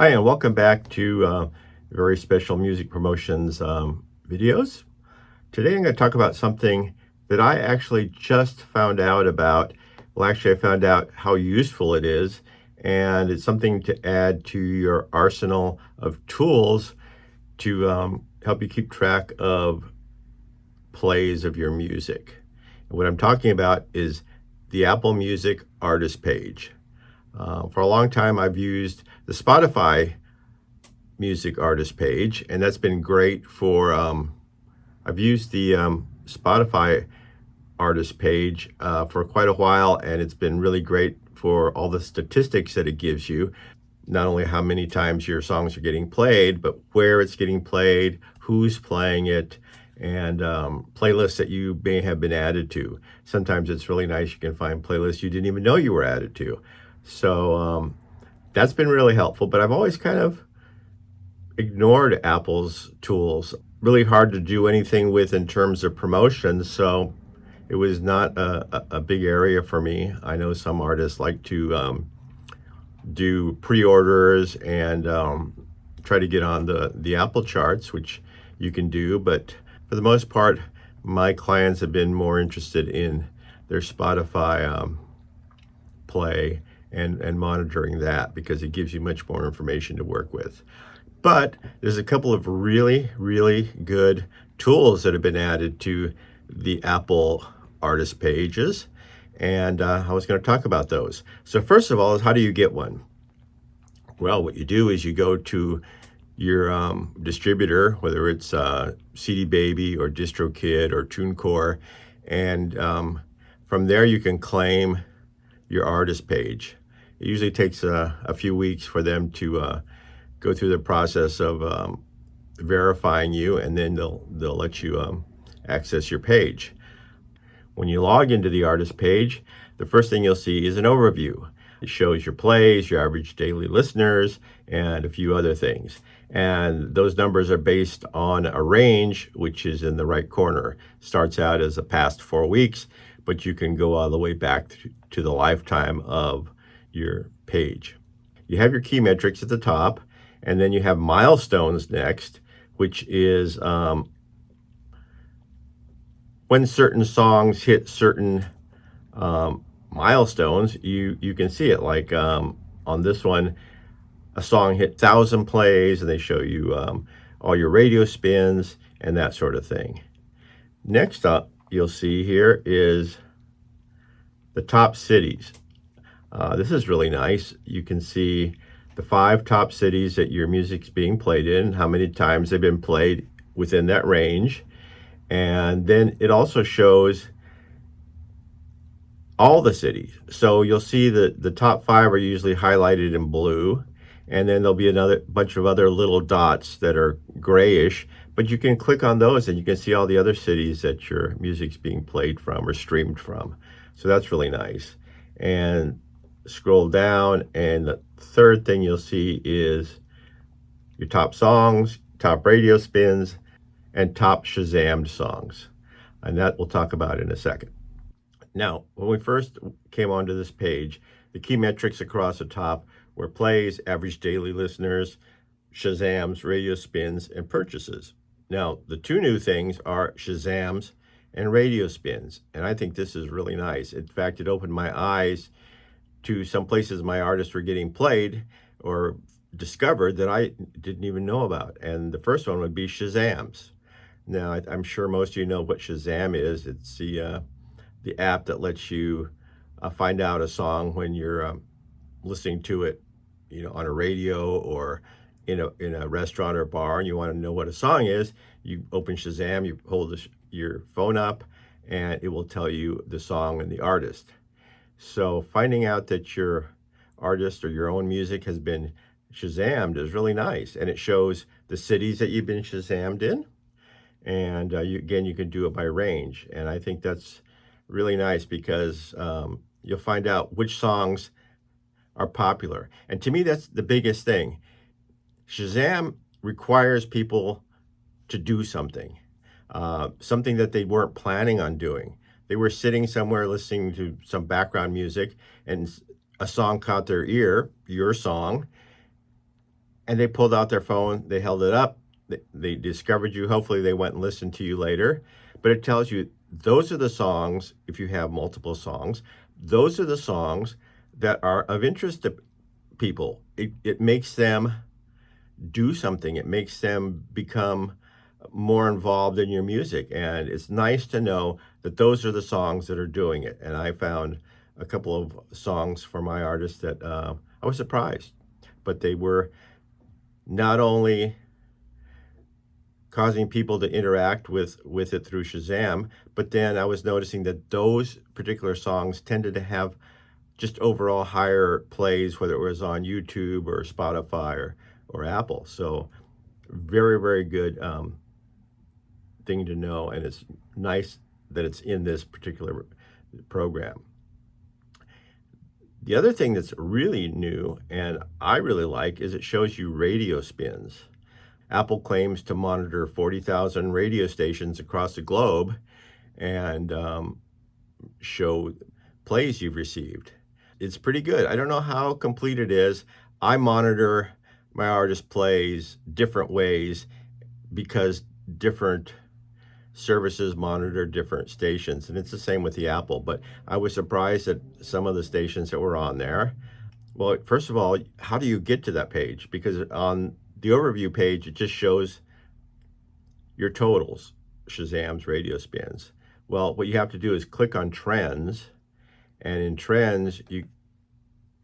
Hi, and welcome back to very special music promotions videos. Today I'm going to talk about something that I actually just found out about. Well, actually, I found out how useful it is, and it's something to add to your arsenal of tools to help you keep track of plays of your music. And what I'm talking about is the Apple Music artist page. For a long time, I've used the Spotify music artist page, and that's been great for I've used the Spotify artist page for quite a while, and it's been really great for all the statistics that it gives you, not only how many times your songs are getting played, but where it's getting played, who's playing it, and playlists that you may have been added to. Sometimes it's really nice, you can find playlists you didn't even know you were added to. So that's been really helpful, but I've always kind of ignored Apple's tools. Really hard to do anything with in terms of promotion, so it was not a big area for me. I know some artists like to do pre-orders and try to get on the Apple charts, which you can do, but for the most part, my clients have been more interested in their Spotify play and monitoring that, because it gives you much more information to work with. But there's a couple of really, really good tools that have been added to the Apple artist pages, and I was going to talk about those. So first of all is, how do you get one? Well, what you do is you go to your distributor, whether it's CD Baby or DistroKid or TuneCore, and from there you can claim your artist page. It usually takes a few weeks for them to go through the process of verifying you, and then they'll let you access your page. When you log into the artist page, the first thing you'll see is an overview. It shows your plays, your average daily listeners, and a few other things. And those numbers are based on a range, which is in the right corner. Starts out as the past 4 weeks, but you can go all the way back to the lifetime of your page. You have your key metrics at the top, and then you have milestones next, which is when certain songs hit certain milestones, you can see it. Like on this one, a song hit 1,000 plays, and they show you all your radio spins and that sort of thing. Next up, you'll see here is the top cities. This is really nice. You can see the 5 top cities that your music's being played in, how many times they've been played within that range. And then it also shows all the cities. So you'll see that the top 5 are usually highlighted in blue, and then there'll be another bunch of other little dots that are grayish, but you can click on those and you can see all the other cities that your music's being played from or streamed from. So that's really nice. And scroll down, and the third thing you'll see is your top songs, top radio spins, and top Shazammed songs. And that we'll talk about in a second. Now, when we first came onto this page, the key metrics across the top were plays, average daily listeners, Shazams, radio spins, and purchases. Now, the 2 new things are Shazams and radio spins, and I think this is really nice. In fact, it opened my eyes to some places my artists were getting played or discovered that I didn't even know about. And the first one would be Shazams. Now, I'm sure most of you know what Shazam is. It's the app that lets you find out a song when you're listening to it, on a radio or in a restaurant or bar, and you want to know what a song is. You open Shazam, you hold your phone up, and it will tell you the song and the artist. So finding out that your artist or your own music has been Shazammed is really nice, and it shows the cities that you've been Shazammed in, and you can do it by range, and I think that's really nice because you'll find out which songs are popular. And to me, that's the biggest thing. Shazam requires people to do something that they weren't planning on doing. They were sitting somewhere listening to some background music, and a song caught their ear, your song, and they pulled out their phone, they held it up, they discovered you. Hopefully, they went and listened to you later. But it tells you those are the songs, if you have multiple songs, those are the songs that are of interest to people. It makes them do something, it makes them become more involved in your music. And it's nice to know that those are the songs that are doing it. And I found a couple of songs for my artist that I was surprised, but they were not only causing people to interact with it through Shazam, but then I was noticing that those particular songs tended to have just overall higher plays, whether it was on YouTube or Spotify or Apple. So very, very good thing to know, and it's nice that it's in this particular program. The other thing that's really new and I really like is it shows you radio spins. Apple claims to monitor 40,000 radio stations across the globe and show plays you've received. It's pretty good. I don't know how complete it is. I monitor my artist plays different ways because different services monitor different stations, and it's the same with the Apple. But I was surprised at some of the stations that were on there. Well, first of all, how do you get to that page? Because on the overview page, it just shows your totals, Shazam's radio spins. Well, what you have to do is click on Trends, and in Trends, you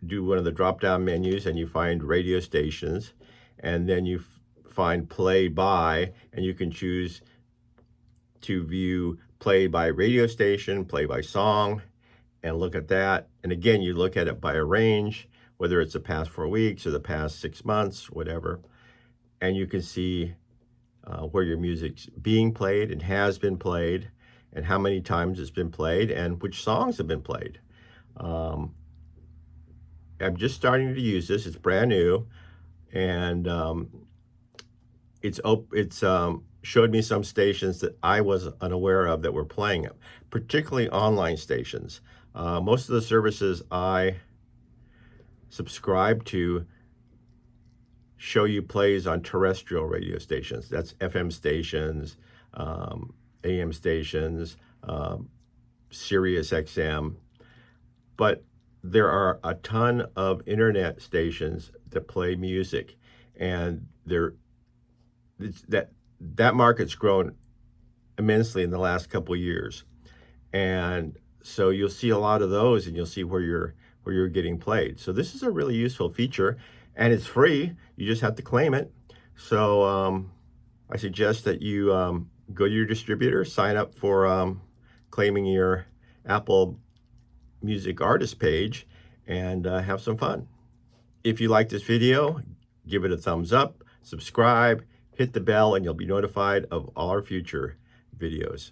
do one of the drop-down menus and you find radio stations, and then you find Play By, and you can choose to view play by radio station, play by song, and look at that. And again, you look at it by a range, whether it's the past 4 weeks or the past 6 months, whatever. And you can see where your music's being played and has been played, and how many times it's been played, and which songs have been played. I'm just starting to use this. It's brand new, and it's showed me some stations that I was unaware of that were playing it, particularly online stations. Most of the services I subscribe to show you plays on terrestrial radio stations. That's FM stations, AM stations, Sirius XM. But there are a ton of internet stations that play music, and that market's grown immensely in the last couple of years. And so you'll see a lot of those, and you'll see where you're getting played. So this is a really useful feature, and it's free. You just have to claim it. So I suggest that you go to your distributor, sign up for claiming your Apple Music Artist page, and have some fun. If you like this video, give it a thumbs up, subscribe, hit the bell, and you'll be notified of all our future videos.